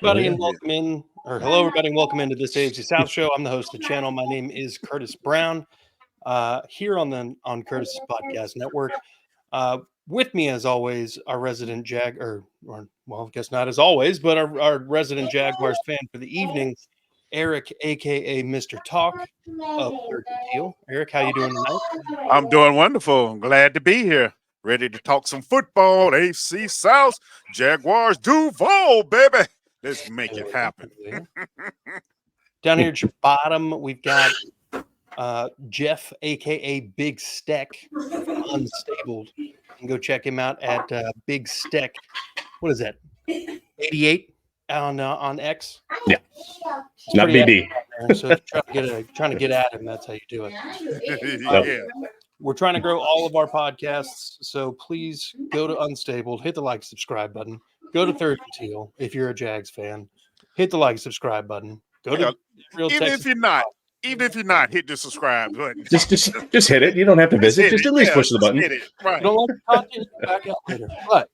Everybody and welcome in, or hello everybody and welcome into this AFC South show. I'm the host of the channel. My name is Curtis Brown, here on Curtis Podcast Network. With me, as always, our resident well, I guess not as always, but our resident Jaguars fan for the evening, Eric, aka Mr.Talk of Third and Teal. Eric, how you doing tonight? I'm doing wonderful. I'm glad to be here. Ready to talk some football. AFC South, Jaguars, Duval, baby. Let's make it happen. Down here at your bottom, we've got Jeff, aka Big Steck, Unstable. You can go check him out at Big Steck. What is that? 88 on X. Yeah, not BB. So if you're trying to get at him, that's how you do it. We're trying to grow all of our podcasts, so please go to Unstable, hit the like, subscribe button. Go to Third and Teal if you're a Jags fan. Hit the like, subscribe button. Go to Real even Texas. Even if you're not, hit the subscribe button. Just hit it. You don't have to visit. Just at least push the button. Hit it. Right. You don't like the content, back out later. But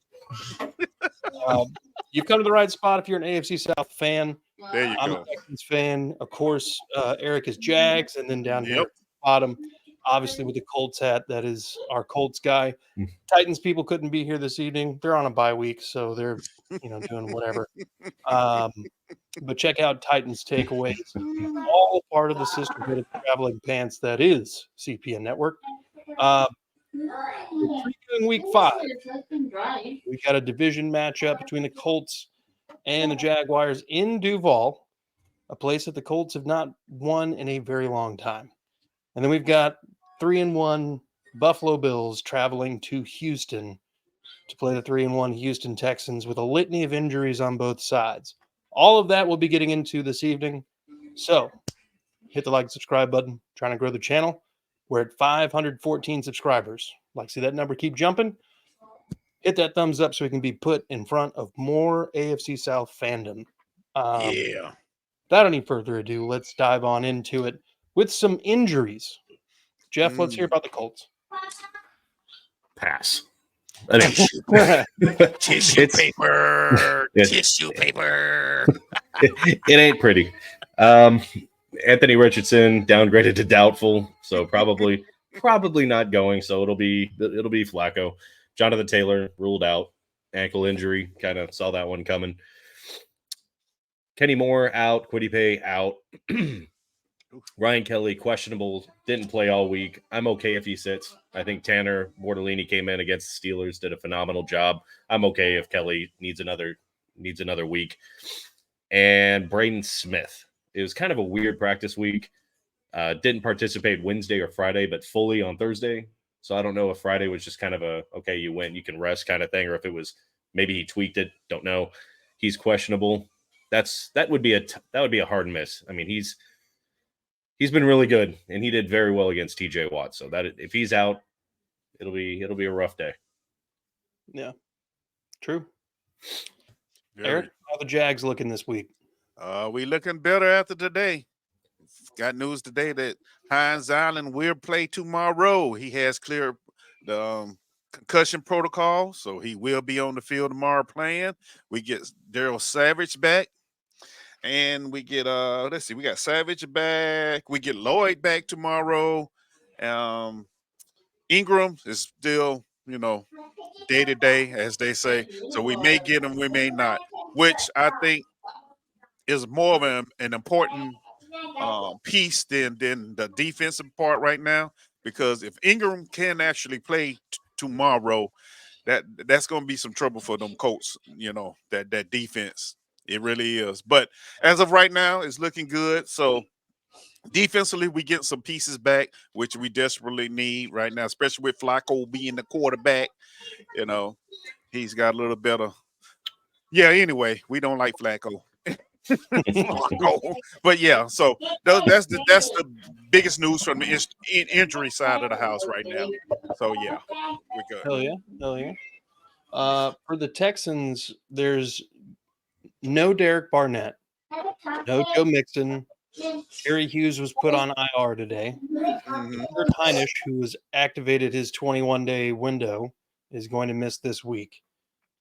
you've come to the right spot if you're an AFC South fan. There you I'm go. a Texans fan. Of course, Eric is Jags, and then down here at the bottom, obviously with the Colts hat, that is our Colts guy. Titans people couldn't be here this evening. They're on a bye week, so they're doing whatever. But check out Titans Takeaways, all part of the sisterhood of traveling pants that is CPN Network. We're previewing Week 5. We got a division matchup between the Colts and the Jaguars in Duval, a place that the Colts have not won in a very long time. And then we've got 3-1 Buffalo Bills traveling to Houston to play the 3-1 Houston Texans with a litany of injuries on both sides. All of that we'll be getting into this evening. So hit the like and subscribe button. Trying to grow the channel. We're at 514 subscribers. Like, see that number keep jumping? Hit that thumbs up so we can be put in front of more AFC South fandom. Without any further ado, let's dive on into it with some injuries. Jeff, let's hear about the Colts. Pass. Tissue paper. Tissue paper. It ain't pretty. Anthony Richardson downgraded to doubtful, so probably not going. So it'll be Flacco. Jonathan Taylor ruled out, ankle injury. Kind of saw that one coming. Kenny Moore out. Kwity Paye out. Ryan Kelly questionable. Didn't play all week. I'm okay if he sits. I think Tanner Bortolini came in against the Steelers, did a phenomenal job. I'm okay if Kelly needs another week. And Braden Smith. It was kind of a weird practice week. Didn't participate Wednesday or Friday, but fully on Thursday. So I don't know if Friday was just kind of a, okay, you win, you can rest kind of thing, or if it was maybe he tweaked it. Don't know. He's questionable. That would be a hard miss. I mean, he's been really good, and he did very well against TJ Watt. So that if he's out, it'll be a rough day. Yeah, true. Eric, how are the Jags looking this week? We looking better after today. Got news today that Hines Allen will play tomorrow. He has cleared the concussion protocol, so he will be on the field tomorrow playing. We get Darryl Savage back. And we get we got Savage back. We get Lloyd back tomorrow. Ingram is still, day to day, as they say. So we may get him, we may not, which I think is more of an important piece than the defensive part right now. Because if Ingram can actually play tomorrow, that's going to be some trouble for them Colts. That defense. It really is. But as of right now, it's looking good. So defensively, we get some pieces back, which we desperately need right now, especially with Flacco being the quarterback. He's got a little better. Yeah, anyway, we don't like Flacco. But yeah, so that's the biggest news from the injury side of the house right now. So yeah, we're good. Hell yeah. For the Texans, there's no Derek Barnett, no Joe Mixon. Jerry Hughes was put on IR today. Kurt Heinisch, who has activated his 21-day window, is going to miss this week.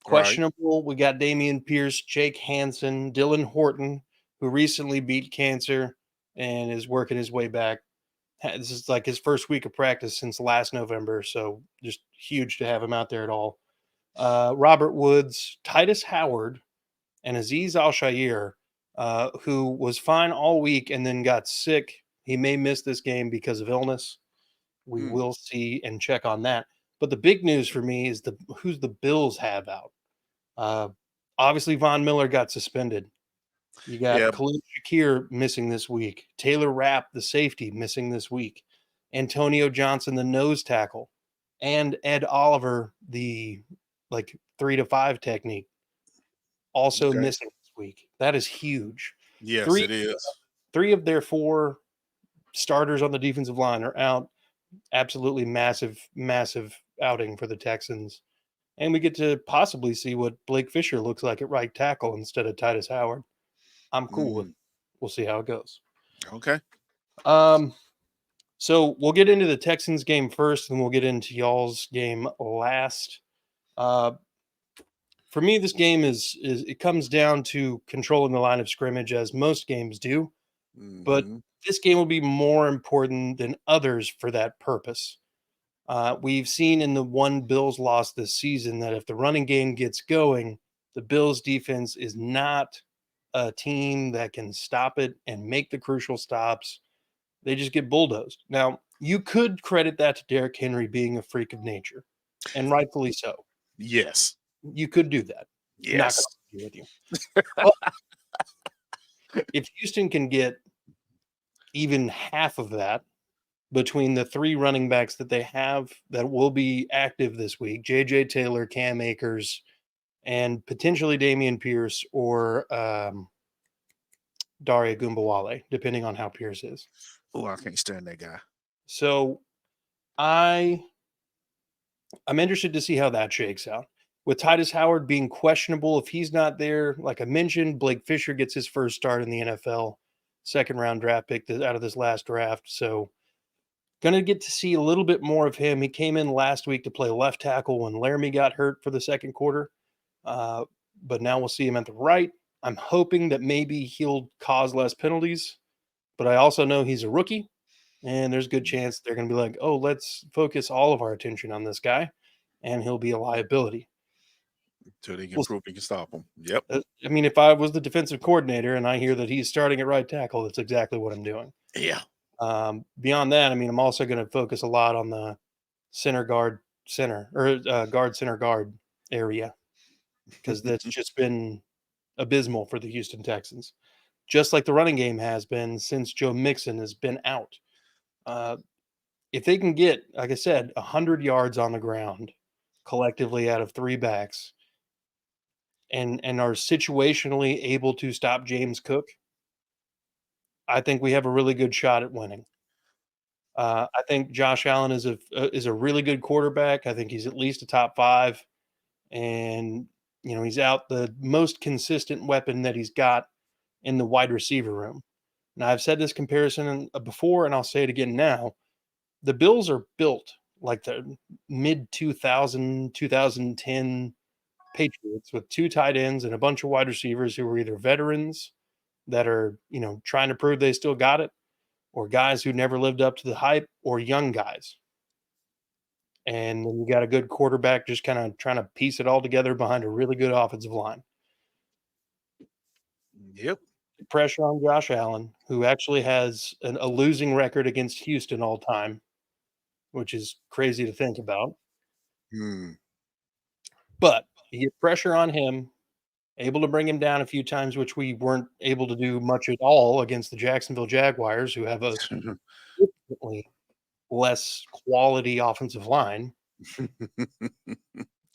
Questionable, we got Damian Pierce, Jake Hansen, Dylan Horton, who recently beat cancer and is working his way back. This is like his first week of practice since last November, so just huge to have him out there at all. Robert Woods, Titus Howard, and Aziz Al-Shaair, who was fine all week and then got sick. He may miss this game because of illness. We will see and check on that. But the big news for me is who's the Bills have out. Obviously, Von Miller got suspended. You got Khalil Shakir missing this week. Taylor Rapp, the safety, missing this week. Antonio Johnson, the nose tackle. And Ed Oliver, the 3-5 technique, also missing this week. That is huge. Yes, it is. 3 of their 4 starters on the defensive line are out. Absolutely massive, massive outing for the Texans. And we get to possibly see what Blake Fisher looks like at right tackle instead of Titus Howard. I'm cool with it. We'll see how it goes. Okay. So we'll get into the Texans game first, and we'll get into y'all's game last. For me, this game is it comes down to controlling the line of scrimmage, as most games do. But this game will be more important than others for that purpose. We've seen in the one Bills loss this season that if the running game gets going, the Bills defense is not a team that can stop it and make the crucial stops. They just get bulldozed. Now, you could credit that to Derrick Henry being a freak of nature, and rightfully so. Yes. You could do that. Yes. Not going to argue with you. But if Houston can get even half of that between the 3 running backs that they have that will be active this week, J.J. Taylor, Cam Akers, and potentially Damian Pierce or Daria Gumbawale, depending on how Pierce is. Oh, I can't stand that guy. So I'm interested to see how that shakes out. With Titus Howard being questionable, if he's not there, like I mentioned, Blake Fisher gets his first start in the NFL, second-round draft pick out of this last draft. So going to get to see a little bit more of him. He came in last week to play left tackle when Laramie got hurt for the second quarter. But now we'll see him at the right. I'm hoping that maybe he'll cause less penalties. But I also know he's a rookie. And there's a good chance they're going to be like, oh, let's focus all of our attention on this guy. And he'll be a liability. Until they can prove they can stop him. Yep. I mean, if I was the defensive coordinator and I hear that he's starting at right tackle, that's exactly what I'm doing. Yeah. Beyond that, I mean, I'm also going to focus a lot on the guard center area because that's just been abysmal for the Houston Texans, just like the running game has been since Joe Mixon has been out. If they can get, like I said, 100 yards on the ground collectively out of 3 backs and are situationally able to stop James Cook, I think we have a really good shot at winning. I think Josh Allen is a really good quarterback. I think he's at least a top 5, and he's out the most consistent weapon that he's got in the wide receiver room. Now, I've said this comparison before, and I'll say it again now. The Bills are built like the mid-2000, 2010 Patriots with 2 tight ends and a bunch of wide receivers who are either veterans that are, trying to prove they still got it, or guys who never lived up to the hype, or young guys. And then you got a good quarterback just kind of trying to piece it all together behind a really good offensive line. Yep. Pressure on Josh Allen, who actually has a losing record against Houston all time, which is crazy to think about. But you get pressure on him, able to bring him down a few times, which we weren't able to do much at all against the Jacksonville Jaguars, who have a significantly less quality offensive line.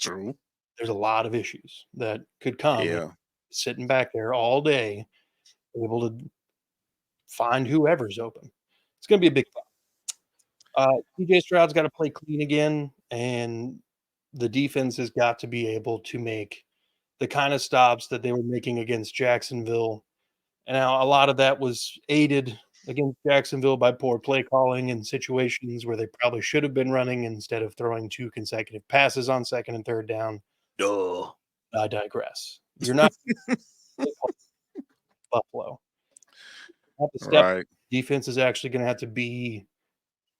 True. There's a lot of issues that could come sitting back there all day, able to find whoever's open. It's going to be a big fight. CJ Stroud's got to play clean again, and the defense has got to be able to make the kind of stops that they were making against Jacksonville. And now a lot of that was aided against Jacksonville by poor play calling in situations where they probably should have been running instead of throwing 2 consecutive passes on second and third down. I digress. You're not Buffalo. Have to step. Right. Defense is actually going to have to be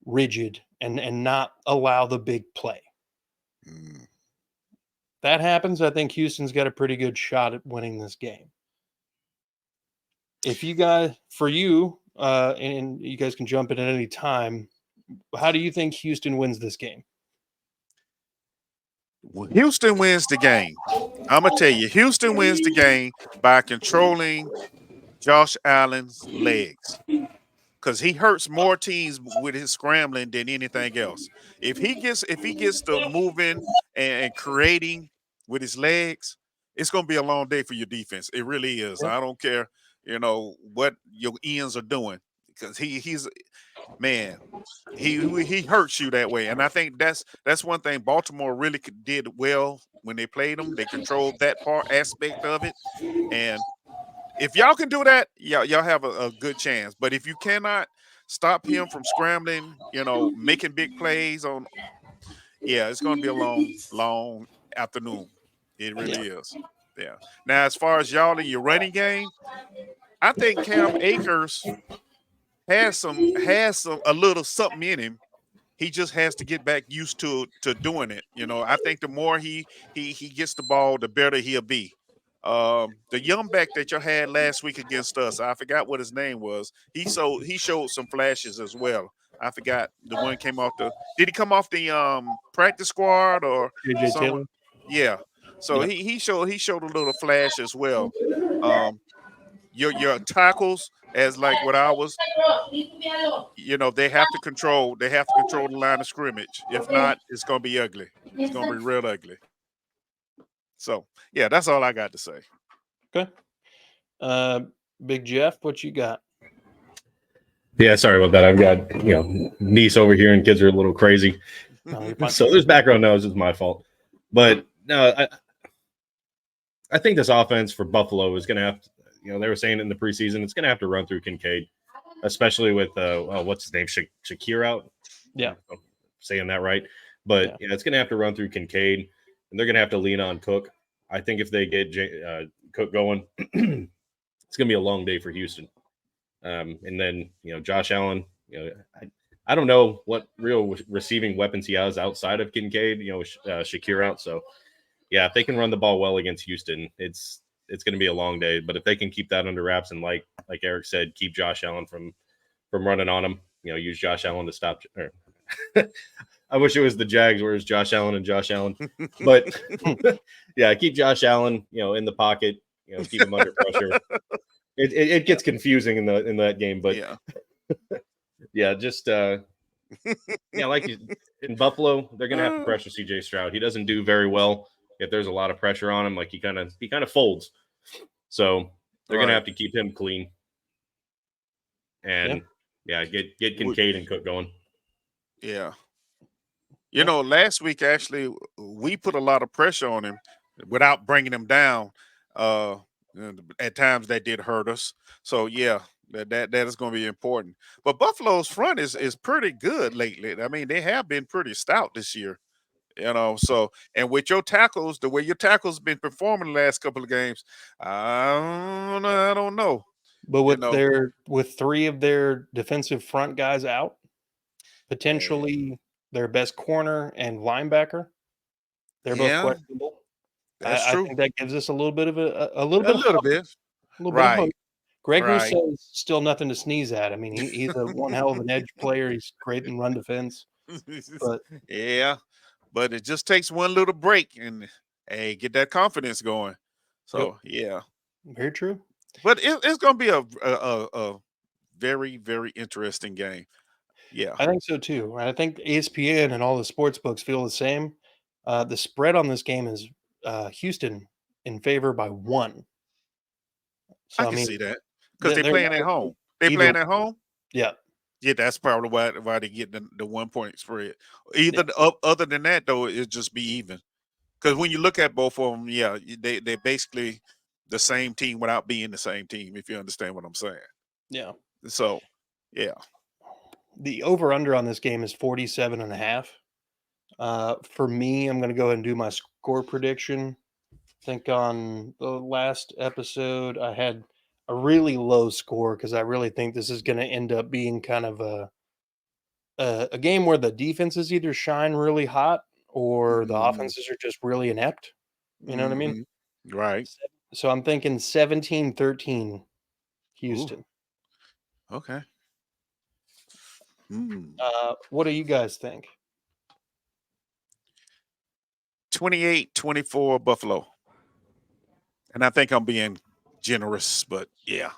rigid and not allow the big play. Mm. That happens, I think Houston's got a pretty good shot at winning this game. If you guys, for you, and you guys can jump in at any time, how do you think Houston wins this game? Houston wins the game. I'm gonna tell you, Houston wins the game by controlling Josh Allen's legs. Because he hurts more teams with his scrambling than anything else. If he gets to moving and creating with his legs, it's gonna be a long day for your defense. It really is. Yeah. I don't care, what your ends are doing, because he's man. He hurts you that way, and I think that's one thing Baltimore really did well when they played him. They controlled that aspect of it, and if y'all can do that, y'all have a good chance. But if you cannot stop him from scrambling, making big plays it's going to be a long afternoon. It really is. Yeah. Now, as far as y'all in your running game, I think Cam Akers has a little something in him. He just has to get back used to doing it. I think the more he gets the ball, the better he'll be. The young back that you had last week against us, I forgot what his name was. He showed some flashes as well. I forgot the one came off the. Did he come off the practice squad or JJ someone? Taylor? Yeah. So Yep. he showed a little flash as well. Your tackles, as like what I was, they have to control the line of scrimmage. If not, it's gonna be ugly. It's gonna be real ugly. So yeah, that's all I got to say. Okay. Big Jeff, what you got? Yeah, sorry about that. I've got niece over here, and kids are a little crazy. No, you're fine. So there's background noise. It's my fault. But no, I think this offense for Buffalo is going to have to, they were saying it in the preseason, it's going to have to run through Kincaid, especially with, what's his name, Shakir out? Yeah. I'm saying that right. But yeah, it's going to have to run through Kincaid, and they're going to have to lean on Cook. I think if they get Cook going, it's going to be a long day for Houston. And then, Josh Allen, I don't know what real receiving weapons he has outside of Kincaid, Shakir out. So, yeah, if they can run the ball well against Houston, it's going to be a long day. But if they can keep that under wraps and like Eric said, keep Josh Allen from running on him, use Josh Allen to stop. I wish it was the Jags where it's Josh Allen and Josh Allen. But, yeah, keep Josh Allen, in the pocket, keep him under pressure. It gets confusing in that game, but yeah, just like in Buffalo, they're gonna have to pressure CJ Stroud. He doesn't do very well if there's a lot of pressure on him. Like he kind of folds, so they're gonna have to keep him clean. And get Kincaid and Cook going. Yeah, last week actually we put a lot of pressure on him without bringing him down. At times that did hurt us. So yeah, that is going to be important. But Buffalo's front is pretty good lately. I mean, they have been pretty stout this year. So and with your tackles, the way your tackles been performing the last couple of games, I don't know. But with three of their defensive front guys out, potentially their best corner and linebacker, they're both questionable. That's I true. think that gives us a little bit of a little bit of hope. Greg Rousseau is still nothing to sneeze at. I mean, he's a one hell of an edge player. He's great in run defense. But but it just takes one little break and get that confidence going. So yeah, very true. But it's going to be a very, very interesting game. Yeah, I think so too. I think ESPN and all the sports books feel the same. The spread on this game is Houston in favor by 1. So I can see that because they're playing at home. Playing at home. Yeah. Yeah, that's probably why they get the 1 point spread. Other than that, though, it'd just be even. Because when you look at both of them, they're basically the same team without being the same team. If you understand what I'm saying. Yeah. So, yeah. The over-under on this game is 47.5. For me, I'm going to go ahead and do my score prediction. think on the last episode I had a really low score because I really think this is going to end up being kind of a game where the defenses either shine really hot or the offenses are just really inept. You know what I mean? Right. So I'm thinking 17-13 Ooh, Houston. okay. What do you guys think? 28-24 Buffalo. And I think I'm being generous, but yeah.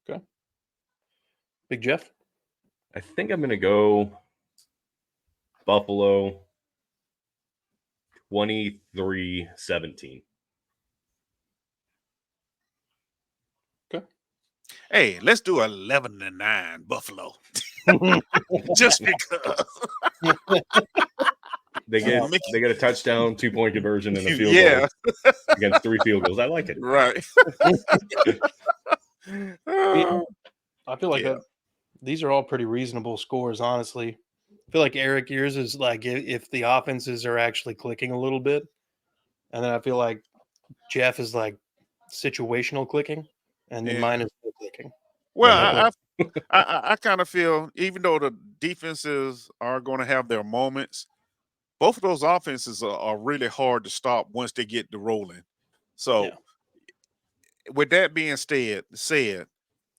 Okay. Big Jeff? I think I'm going to go Buffalo 23-17. Okay. Hey, let's do 11-9 Buffalo. Just because. They get a touchdown, 2-point conversion, and a field Yeah. goal against 3 field goals. I like it. Right. I feel like these are all pretty reasonable scores, honestly. I feel like Eric, yours is like if the offenses are actually clicking a little bit. And then I feel like Jeff is like situational clicking. And then mine is no clicking. Well, I kind of feel, even though the defenses are going to have their moments, both of those offenses are really hard to stop once they get the rolling. So, with that being said,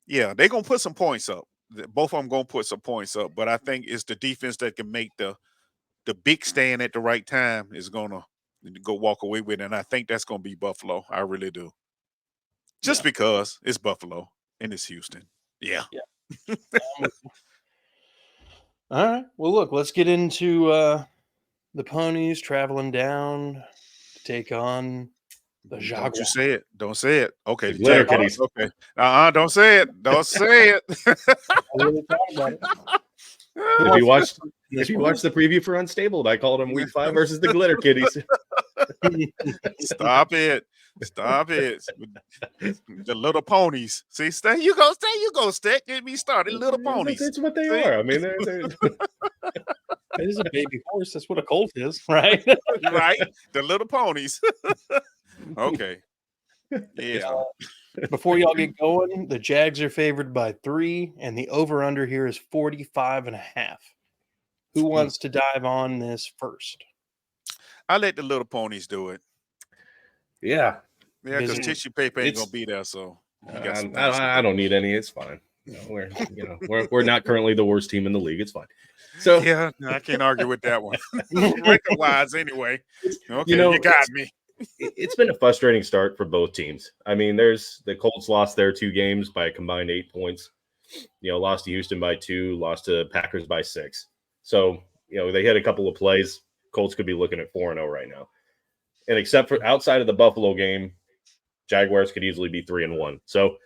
yeah, they're going to put some points up. Both of them going to put some points up. But I think it's the defense that can make the big stand at the right time is going to go walk away with it. And I think that's going to be Buffalo. I really do. Just because it's Buffalo and it's Houston. Yeah. All right. Well, look, let's get into the ponies traveling down to take on the Jaguars. Don't you say it. Don't say it. Okay. The glitter Jaguars. kitties. Okay. Don't say it. Don't say it. I really thought about it. If you watched the preview for Unstable, I called them Week 5 versus the Glitter Kitties. Stop it. Stop it. The little ponies. See, stay. You go, stick. Get me started. Little ponies. That's what they are. I mean, they're It is a baby horse. That's what a colt is, right? Right. The little ponies. Okay. Yeah. Before y'all get going, the Jags are favored by 3, and the over-under here is 45.5. Who wants to dive on this first? I let the little ponies do it. Yeah. Yeah, because tissue paper ain't gonna be there, so I don't need any. It's fine. We're not currently the worst team in the league. It's fine. So yeah, I can't argue with that one. Record wise, anyway. Okay, you got me. It's been a frustrating start for both teams. I mean, the Colts lost their 2 games by a combined 8 points. Lost to Houston by 2, lost to Packers by 6. So, they hit a couple of plays. Colts could be looking at 4-0 right now. And except for outside of the Buffalo game, Jaguars could easily be 3-1. So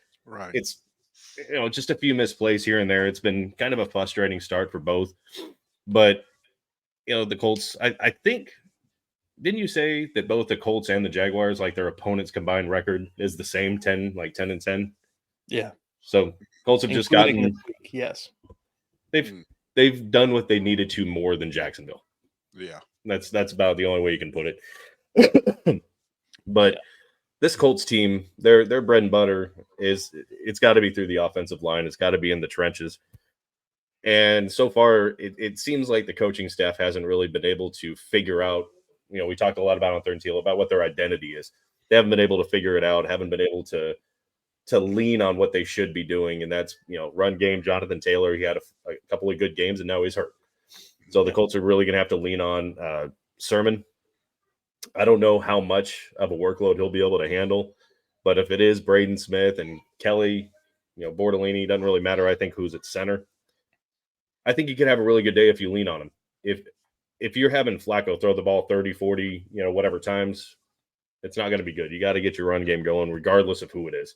it's just a few misplays here and there. It's been kind of a frustrating start for both. But the Colts, I think, didn't you say that both the Colts and the Jaguars, like their opponents' combined record is the same 10-10? Yeah. So Colts have just gotten yes. They've done what they needed to more than Jacksonville. Yeah. That's about the only way you can put it. But this Colts team, their bread and butter it's got to be through the offensive line. It's got to be in the trenches. And so far, it seems like the coaching staff hasn't really been able to figure out. We talked a lot about on Third and Teal about what their identity is. They haven't been able to figure it out. Haven't been able to lean on what they should be doing, and that's run game. Jonathan Taylor, he had a couple of good games, and now he's hurt. So the Colts are really going to have to lean on Sermon. I don't know how much of a workload he'll be able to handle, but if it is Braden Smith and Kelly, Bordolini, doesn't really matter. I think who's at center. I think you could have a really good day if you lean on him. If you're having Flacco throw the ball 30, 40, whatever times, it's not going to be good. You got to get your run game going regardless of who it is.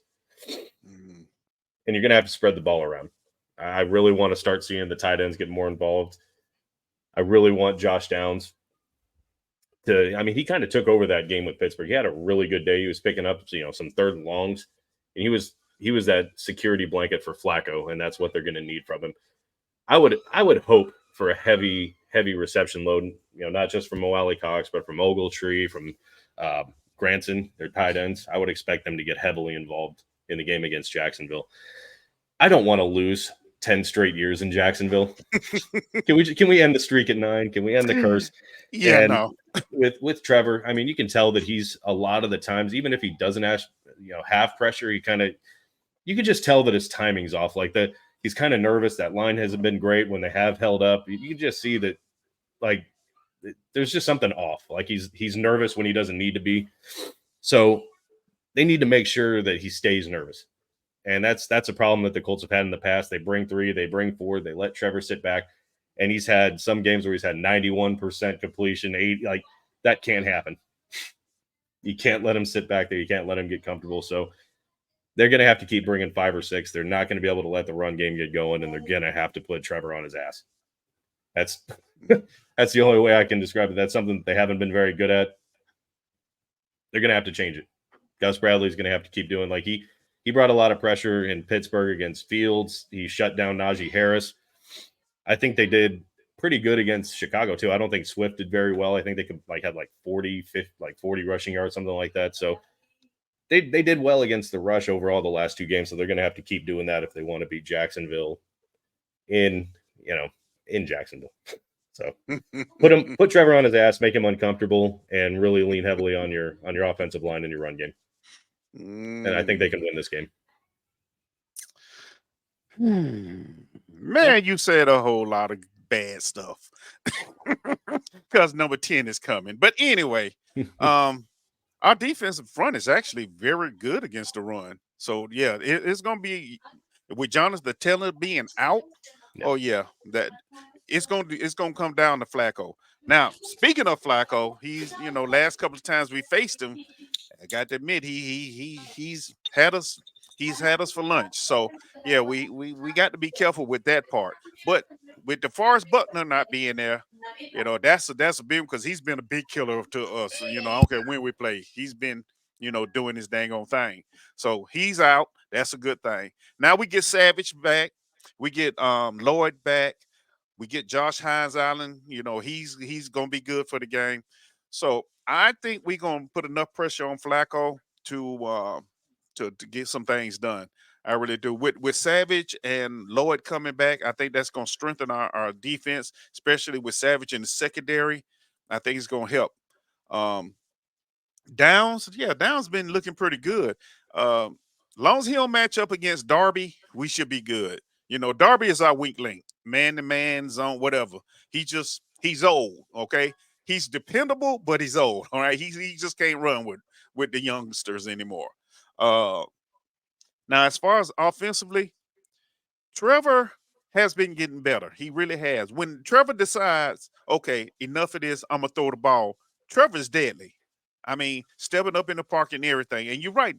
And you're going to have to spread the ball around. I really want to start seeing the tight ends get more involved. I really want Josh Downs he kind of took over that game with Pittsburgh. He had a really good day. He was picking up, some third and longs, and he was that security blanket for Flacco, and that's what they're going to need from him. I would hope for a heavy reception load, not just from Mo Alley Cox, but from Ogletree, from Granson, their tight ends. I would expect them to get heavily involved in the game against Jacksonville. I don't want to lose 10 straight years in Jacksonville. Can we end the streak at 9? Can we end the curse? Yeah, and no. with Trevor, I mean, you can tell that he's a lot of the times, even if he doesn't have pressure, you can just tell that his timing's off. Like that, he's kind of nervous. That line hasn't been great when they have held up. You can just see that, like, there's just something off. Like he's nervous when he doesn't need to be. So they need to make sure that he stays nervous. And that's a problem that the Colts have had in the past. They bring 3, they bring 4, they let Trevor sit back. And he's had some games where he's had 91% completion, 8. Like, that can't happen. You can't let him sit back there. You can't let him get comfortable. So they're going to have to keep bringing 5 or 6. They're not going to be able to let the run game get going, and they're going to have to put Trevor on his ass. That's that's the only way I can describe it. That's something that they haven't been very good at. They're going to have to change it. Gus Bradley's going to have to keep doing, like, he brought a lot of pressure in Pittsburgh against Fields. He shut down Najee Harris. I think they did pretty good against Chicago too. I don't think Swift did very well. I think they could have 40 rushing yards, something like that. So they did well against the rush overall the last 2 games. So they're going to have to keep doing that if they want to beat Jacksonville in Jacksonville. So put Trevor on his ass, make him uncomfortable, and really lean heavily on your offensive line and your run game. And I think they can win this game. Man, you said a whole lot of bad stuff because number 10 is coming. But anyway, our defensive front is actually very good against the run. So yeah, it's going to be with Jonathan Taylor being out. Yeah. Oh yeah, that it's going to come down to Flacco. Now, speaking of Flacco, he's last couple of times we faced him, I got to admit he's had us for lunch. So yeah, we got to be careful with that part. But with DeForest Buckner not being there, that's a big, because he's been a big killer to us. I don't care when we play, he's been doing his dang on thing. So he's out. That's a good thing. Now we get Savage back. We get Lloyd back. We get Josh Hines Allen. He's gonna be good for the game. So I think we're gonna put enough pressure on Flacco to get some things done. I really do. With Savage and Lloyd coming back, I think that's gonna strengthen our defense, especially with Savage in the secondary. I think it's gonna help. Downs been looking pretty good. Long as he don't match up against Darby, we should be good. Darby is our weak link, man-to-man zone, whatever. He's old, okay? He's dependable, but he's old, all right? He just can't run with the youngsters anymore. Now, as far as offensively, Trevor has been getting better. He really has. When Trevor decides, okay, enough of this, I'm going to throw the ball, Trevor's deadly. I mean, stepping up in the park and everything. And you're right.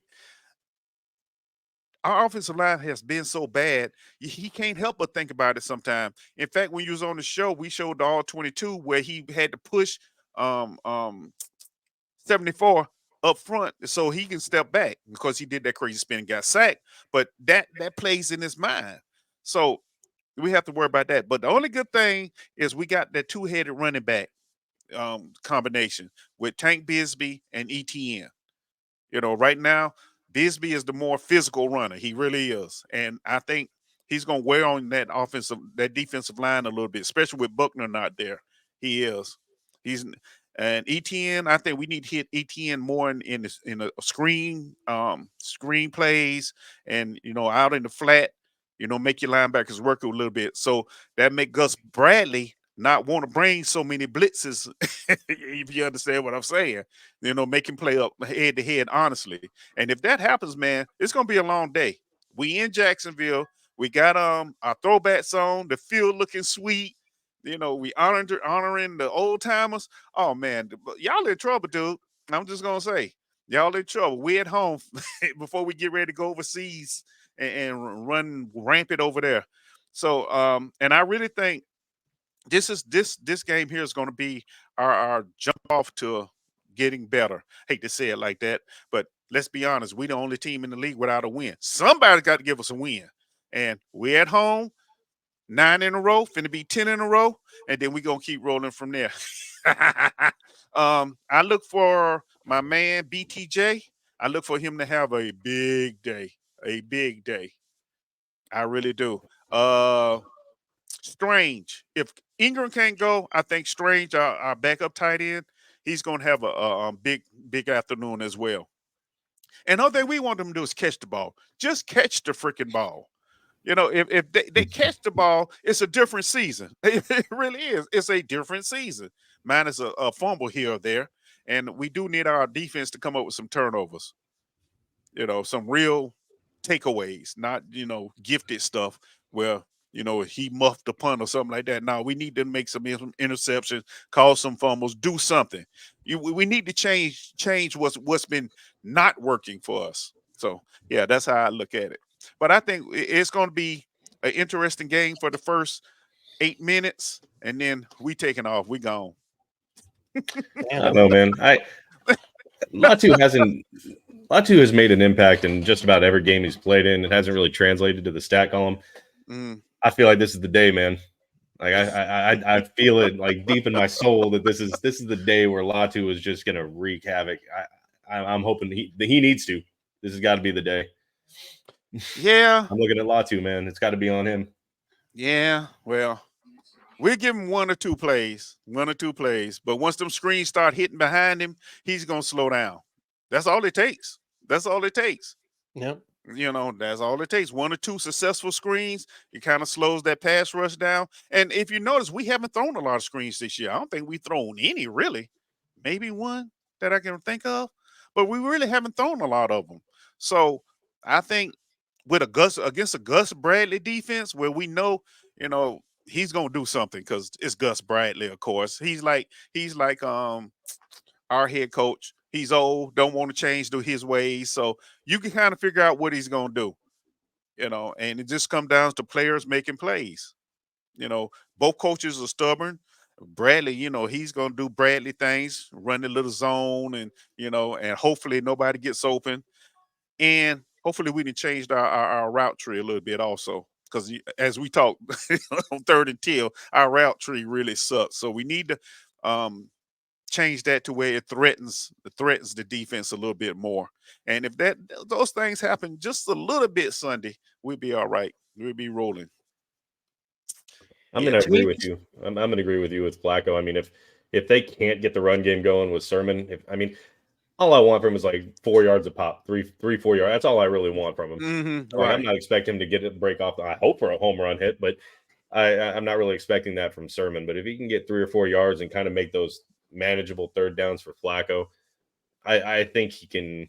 Our offensive line has been so bad, he can't help but think about it sometimes. In fact, when you was on the show, we showed the all 22 where he had to push 74 up front so he can step back because he did that crazy spin and got sacked. But that plays in his mind. So we have to worry about that. But the only good thing is we got that 2-headed running back combination with Tank Bigsby and ETN. Right now, Bigsby is the more physical runner. He really is. And I think he's going to wear on that defensive line a little bit, especially with Buckner not there. He is. And ETN, I think we need to hit ETN more in the screen plays and, out in the flat, make your linebackers work a little bit. So that make Gus Bradley not want to bring so many blitzes, if you understand what I'm saying. Make him play up head to head, honestly. And if that happens, man, it's gonna be a long day. We in Jacksonville. We got our throwback song, the field looking sweet. We honoring the old timers. Oh man, y'all in trouble, dude. I'm just gonna say, y'all in trouble. We at home before we get ready to go overseas and run rampant over there. So and I really think this game here is going to be our jump off to getting better. Hate to say it like that, but let's be honest, we the only team in the league without a win. Somebody's got to give us a win, and we at home, 9 in a row, finna be 10 in a row, and then we gonna keep rolling from there. I look for my man BTJ, I look for him to have a big day. A big day. I really do. Strange. If Ingram can't go, I think Strange, our backup tight end, he's gonna have a big afternoon as well. And all that we want them to do is catch the ball. Just catch the freaking ball. If they catch the ball, it's a different season. It really is. It's a different season. Minus a fumble here or there. And we do need our defense to come up with some turnovers. Some real takeaways, not, gifted stuff where, he muffed a punt or something like that. No, we need to make some interceptions, cause some fumbles, do something. We need to change what's been not working for us. So yeah, that's how I look at it. But I think it's going to be an interesting game for the first 8 minutes, and then we taking off. We gone. I don't know, man. Latu has made an impact in just about every game he's played in. It hasn't really translated to the stat column. I feel like this is the day, man. Like I feel it like deep in my soul that this is the day where Latu is just gonna wreak havoc. I'm hoping he needs to. This has got to be the day. Yeah, I'm looking at Latu, man. It's got to be on him. Yeah, well, we'll give him one or two plays. But once them screens start hitting behind him, he's gonna slow down. That's all it takes. That's all it takes. Yep. That's all it takes. One or two successful screens, it kind of slows that pass rush down. And if you notice, we haven't thrown a lot of screens this year. I don't think we've thrown any really. Maybe one that I can think of, but we really haven't thrown a lot of them. So I think with against a Gus Bradley defense where we know, he's gonna do something because it's Gus Bradley, of course. He's like our head coach. He's old, don't want to change his ways. So you can kind of figure out what he's going to do, and it just comes down to players making plays. Both coaches are stubborn. Bradley, he's going to do Bradley things, run the little zone and hopefully nobody gets open. And hopefully we can change our route tree a little bit also. Because as we talked on 3rd and 10, our route tree really sucks. So we need to change that to where it threatens the defense a little bit more. And if those things happen just a little bit Sunday, we'll be all right. We'll be rolling. I'm going to agree with you. I'm going to agree with you with Flacco. I mean, if they can't get the run game going with Sermon, all I want from him is like 4 yards a pop, 4 yards. That's all I really want from him. Mm-hmm, right. Right. I'm not expecting him to get it break off. I hope for a home run hit, but I'm not really expecting that from Sermon. But if he can get 3 or 4 yards and kind of make those manageable third downs for Flacco, I think he can.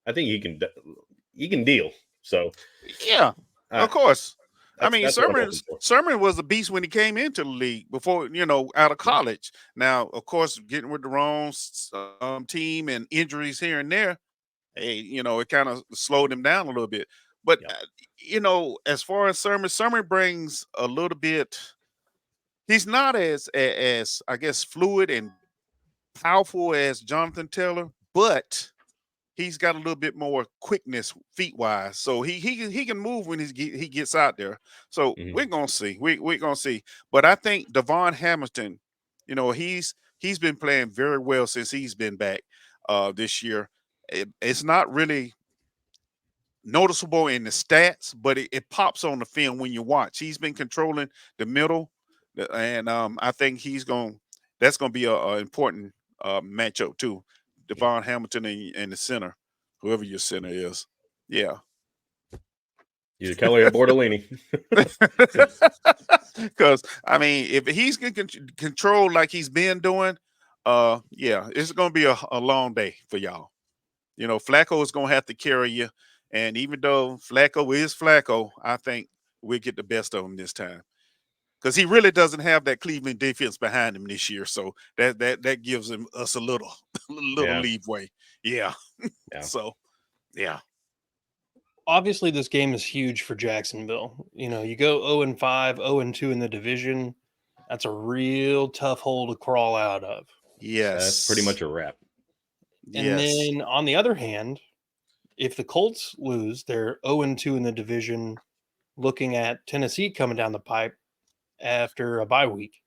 I think he can deal. So yeah, of course. that's Sermon was a beast when he came into the league before, out of college. Now, of course, getting with the wrong team and injuries here and there, hey, it kind of slowed him down a little bit. But as far as Sermon brings a little bit. He's not as I guess fluid and powerful as Jonathan Taylor, but he's got a little bit more quickness feet wise. So he can move when he gets out there. So we're gonna see. We're gonna see. But I think Devon Hamilton, he's been playing very well since he's been back this year. It's not really noticeable in the stats, but it pops on the film when you watch. He's been controlling the middle, and I think that's going to be a important matchup too. Devon Hamilton and the center, whoever your center is. Yeah. Either Kelly or Bordolini. Because if he's going to control like he's been doing, yeah, it's going to be a long day for y'all. Flacco is going to have to carry you. And even though Flacco is Flacco, I think we'll get the best of him this time. Because he really doesn't have that Cleveland defense behind him this year. So that gives us a little leeway. Yeah. So, yeah. Obviously, this game is huge for Jacksonville. You go 0-5, 0-2 in the division. That's a real tough hole to crawl out of. Yes. That's pretty much a wrap. And then on the other hand, if the Colts lose, they're 0-2 in the division, looking at Tennessee coming down the pipe after a bye week.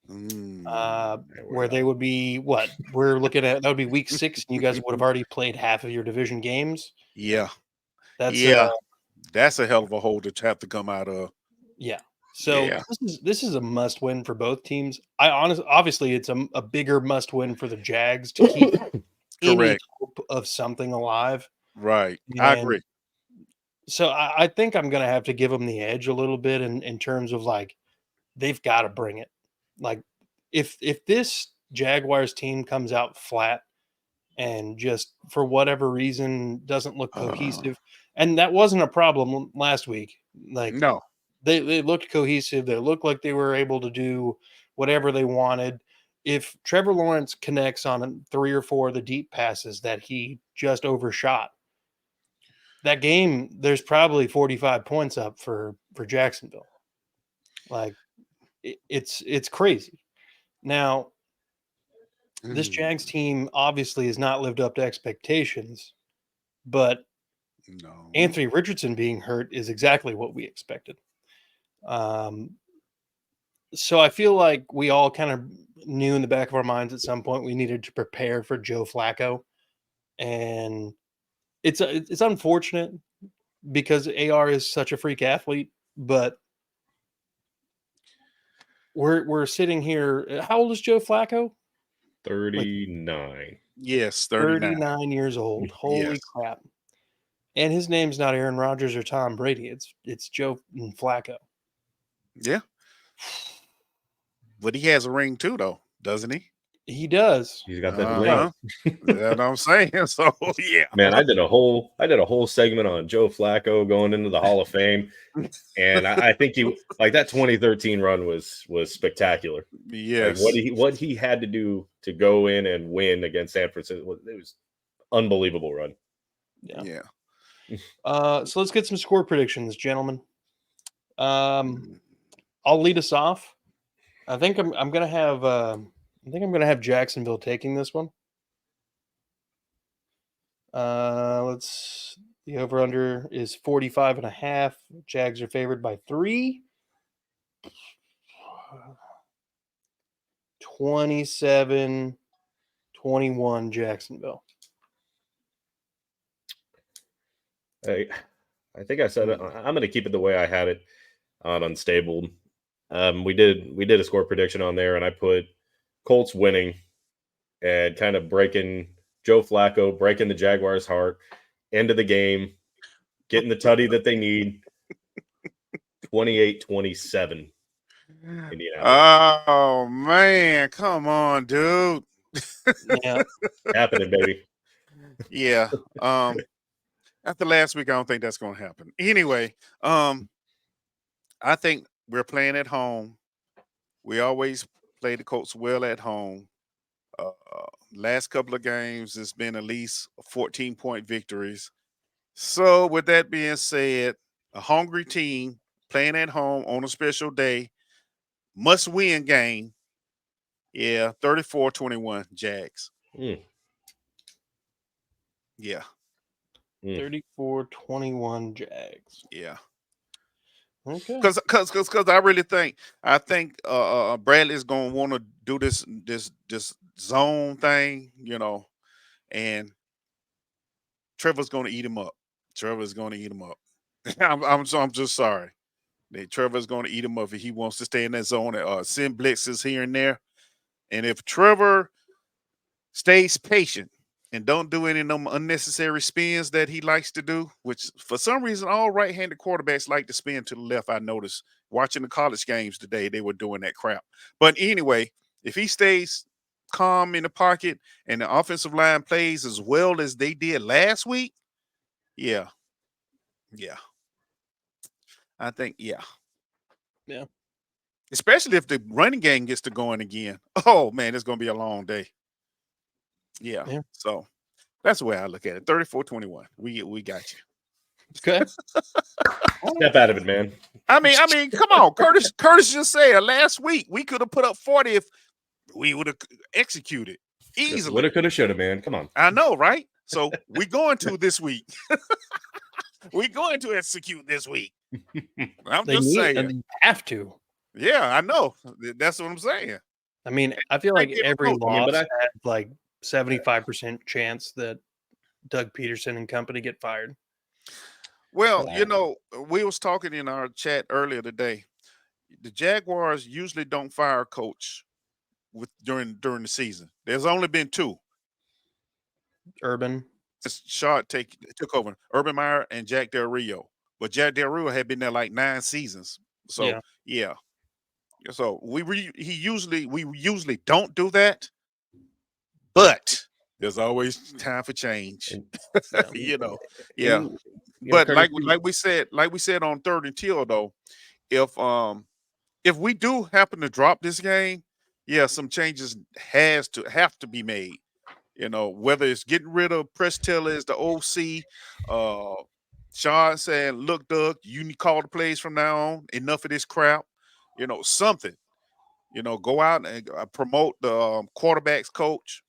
where they would be what we're looking at. That would be week 6, and you guys would have already played half of your division games. Yeah. That's That's a hell of a hole to have to come out of. yeah. So Yeah. this is a must win for both teams. Obviously it's a bigger must win for the Jags to keep any Correct. hope of something alive. Right. I And agree. so I think I'm gonna have to give them the edge a little bit in terms of like they've got to bring it. Like if this Jaguars team comes out flat and just for whatever reason doesn't look cohesive, and that wasn't a problem last week. Like No. they looked cohesive. They looked like they were able to do whatever they wanted. If Trevor Lawrence connects on 3 or 4 of the deep passes that he just overshot, that game, there's probably 45 points up for Jacksonville. Like it's crazy. Now, this Jags team obviously has not lived up to expectations, but No. Anthony Richardson being hurt is exactly what we expected. So I feel like we all kind of knew in the back of our minds at some point we needed to prepare for Joe Flacco, and it's unfortunate because AR is such a freak athlete, but we're sitting here. How old is Joe Flacco? 39. Yes, 39. 39 years old. Holy crap. And his name's not Aaron Rodgers or Tom Brady. It's Joe Flacco. Yeah. But he has a ring too, though, doesn't he? He does. He's got that ring. That's what I'm saying. So yeah. Man, I did a whole segment on Joe Flacco going into the Hall of Fame. And I think he like that 2013 run was spectacular. Yes. Like what he had to do to go in and win against San Francisco, it was unbelievable run. Yeah. So let's get some score predictions, gentlemen. I'll lead us off. I think I'm gonna have Jacksonville taking this one. The over under is 45.5. Jags are favored by 3. 27-21 Jacksonville. I think I said it. I'm going to keep it the way I had it on Unstable. We did a score prediction on there, and I put Colts winning and kind of breaking Joe Flacco, breaking the Jaguars' heart, end of the game, getting the tutty that they need. 28-27. Oh man, come on, dude. Yeah, happening, baby. Yeah. After last week, I don't think that's going to happen. Anyway, I think we're playing at home. We always play the Colts well at home. Last couple of games, it's been at least 14-point victories. So, with that being said, a hungry team playing at home on a special day, must-win game. Yeah, 34-21 Jags. Yeah. 34-21 Jags. Yeah. Okay. Because I really think Bradley's gonna want to do this zone thing, and Trevor's gonna eat him up. I'm just sorry. Trevor's gonna eat him up if he wants to stay in that zone and send blitzes here and there. And if Trevor stays patient and don't do any of them unnecessary spins that he likes to do, which for some reason all right-handed quarterbacks like to spin to the left. I noticed watching the college games today, they were doing that crap. But anyway, if he stays calm in the pocket and the offensive line plays as well as they did last week, yeah. I think, yeah. Especially if the running game gets to going again. Oh, man, it's going to be a long day. Yeah. So that's the way I look at it. 34-21. We got you. Okay. Step out of it, man. I mean, come on. Curtis just said last week we could have put up 40 if we would have executed easily. Woulda, coulda, shoulda, man. Come on. I know, right? So we're going to this week. We're going to execute this week. I'm just saying. They have to. Yeah, I know. That's what I'm saying. I mean, I feel Great like deal of every coaching. I mean, loss but had like 75% chance that Doug Peterson and company get fired. Well, Yeah. we was talking in our chat earlier today. The Jaguars usually don't fire a coach during the season. There's only been two Urban. since Shaw took over: Urban Meyer and Jack Del Rio. But Jack Del Rio had been there like 9 seasons. So Yeah. yeah. So we usually don't do that, but there's always time for change. And, Yeah. you know, yeah. and But Curtis, like we said on third and teal though, if if we do happen to drop this game, yeah, some changes have to be made. Whether it's getting rid of Press Taylor as the OC, Sean saying, "Look, Doug, you need to call the plays from now on. Enough of this crap." Something. Go out and promote the quarterbacks coach.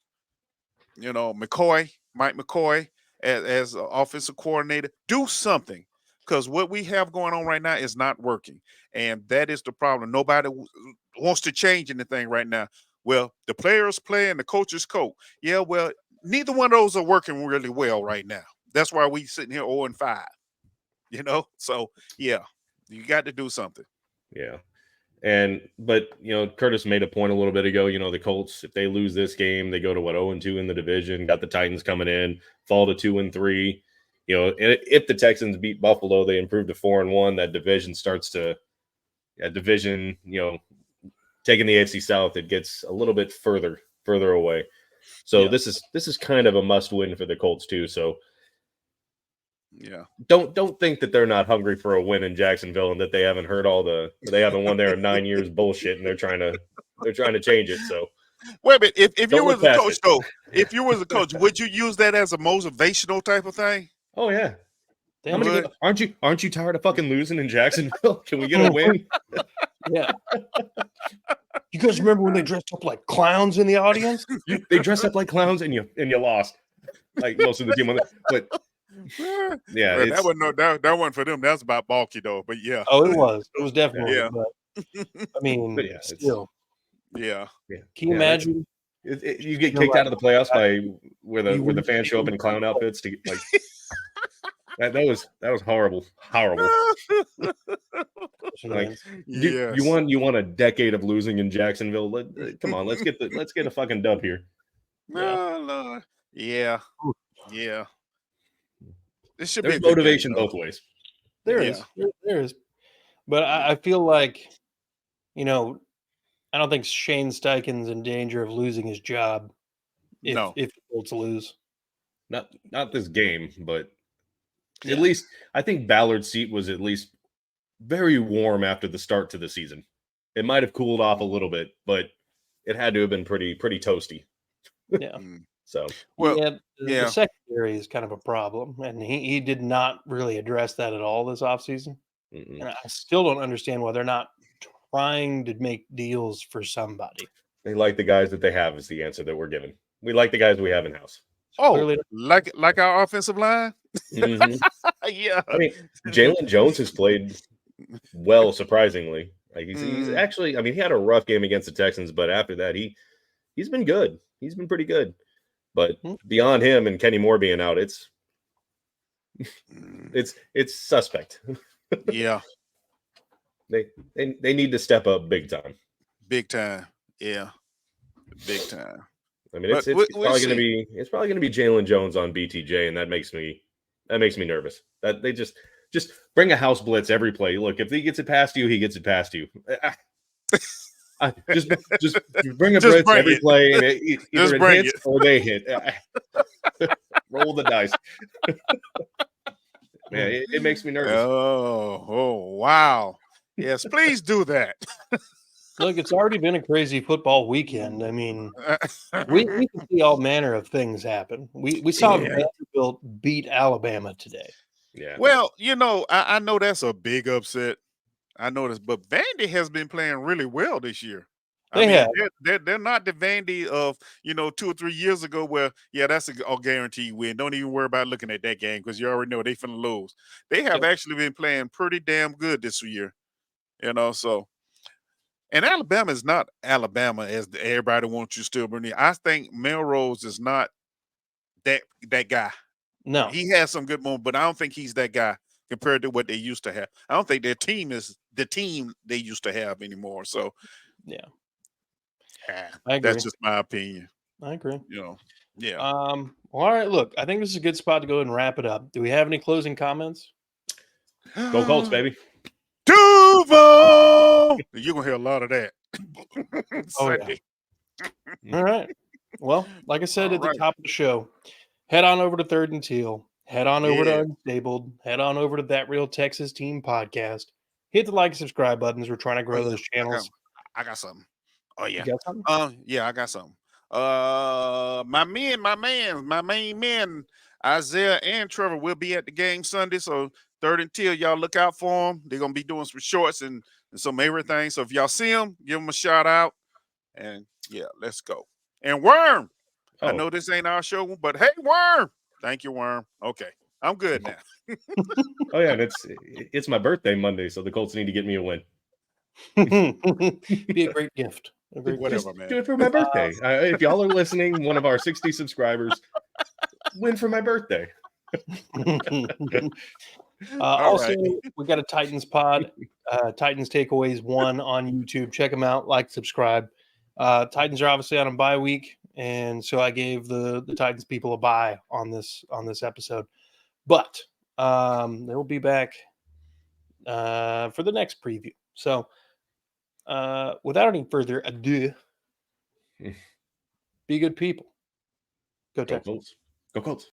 Mike McCoy, as offensive coordinator. Do something, because what we have going on right now is not working, and that is the problem. Nobody wants to change anything right now. Well, the players play and the coaches coach. Yeah, well, neither one of those are working really well right now. That's why we sitting here 0-5. So yeah, you got to do something. yeah. But Curtis made a point a little bit ago. The Colts, if they lose this game, they go to 0-2 in the division. Got the Titans coming in, fall to 2-3. If the Texans beat Buffalo, they improve to 4-1. That division taking the AFC South, it gets a little bit further away. So Yeah. this is kind of a must win for the Colts too. So yeah, don't think that they're not hungry for a win in Jacksonville and that they haven't heard they haven't won there in 9 years bullshit, and they're trying to change it. So wait a minute. If you don't was look a past coach it. though, if you was a coach, would you use that as a motivational type of thing? Oh yeah. Damn, How many aren't you tired of fucking losing in Jacksonville? Can we get a win? yeah. You guys remember when they dressed up like clowns in the audience? They dressed up like clowns and you lost. Like most of the team, but yeah, Well, that wasn't for them. That's about bulky though. But yeah, Oh, it was. It was definitely. Yeah. But I mean, But yeah, still. yeah. Can you imagine? You get You're kicked out of the playoffs by where you the fans show up in clown outfits to get like that was horrible. Like Yes. you want a decade of losing in Jacksonville. Come on, let's get a fucking dub here. Oh, Lord. Yeah. Yeah. This should There's be a good motivation game, though. both ways. There is. There is. But I feel like, I don't think Shane Steichen's in danger of losing his job if No. the Colts lose. Not this game, but Yeah. at least I think Ballard's seat was at least very warm after the start to the season. It might have cooled off a little bit, but it had to have been pretty toasty. Yeah. So Well, the secondary is kind of a problem, and he did not really address that at all this offseason. And I still don't understand why they're not trying to make deals for somebody. they like the guys that they have is the answer that we're given. We like the guys we have in house. Oh, like our offensive line? Mm-hmm. Yeah. I mean, Jalen Jones has played well, surprisingly. Like he's actually, I mean, he had a rough game against the Texans, but after that, he's been good. He's been pretty good. But beyond him and Kenny Moore being out, it's suspect. Yeah. They need to step up big time. Big time. Yeah. Big time. I mean, it's probably gonna be Jalen Jones on BTJ, and that makes me nervous. That they just bring a house blitz every play. Look, if he gets it past you, he gets it past you. Just bring a blitz every play, and either it hits or they hit. Roll the dice. Yeah, it makes me nervous. Oh, wow. Yes, please do that. Look, it's already been a crazy football weekend. I mean, we can see all manner of things happen. We saw Vanderbilt beat Alabama today. Yeah. Well, I know that's a big upset. I know this, but Vandy has been playing really well this year. They're not the Vandy of 2 or 3 years ago where that's a guaranteed win. Don't even worry about looking at that game because you already know they finna lose. They have actually been playing pretty damn good this year, so. And Alabama is not Alabama as everybody wants you to still believe. I think Melrose is not that guy. No. He has some good moments, but I don't think he's that guy compared to what they used to have. I don't think their team is the team they used to have anymore. So Yeah. I agree. That's just my opinion. I agree. Yeah. All right. Look, I think this is a good spot to go ahead and wrap it up. Do we have any closing comments? Go Colts, baby. Duval! You're gonna hear a lot of that. Sunday. All right. Well, like I said at the top of the show, head on over to Third and Teal. Head on over to Unstabled. Head on over to That Real Texas Team Podcast. Hit the like and subscribe buttons. We're trying to grow those channels. I got something. Oh yeah. You got something? Yeah, I got something. My main men, Isaiah and Trevor will be at the game Sunday. So Third and Teal, y'all look out for them. They're gonna be doing some shorts and some everything. So if y'all see them, give them a shout out. And yeah, let's go. And Worm. I know this ain't our show, but hey, Worm. Thank you, Worm. Okay. I'm good now. Oh yeah, and it's my birthday Monday, so the Colts need to get me a win. Be a great gift. Whatever, man. Do it for my birthday. If y'all are listening, one of our 60 subscribers, win for my birthday. Also, we got a Titans pod, Titans Takeaways 1 on YouTube. Check them out. Like, subscribe. Titans are obviously on a bye week, and so I gave the Titans people a bye on this episode. But they will be back for the next preview. So without any further ado, be good people. Go Texans. Go Colts.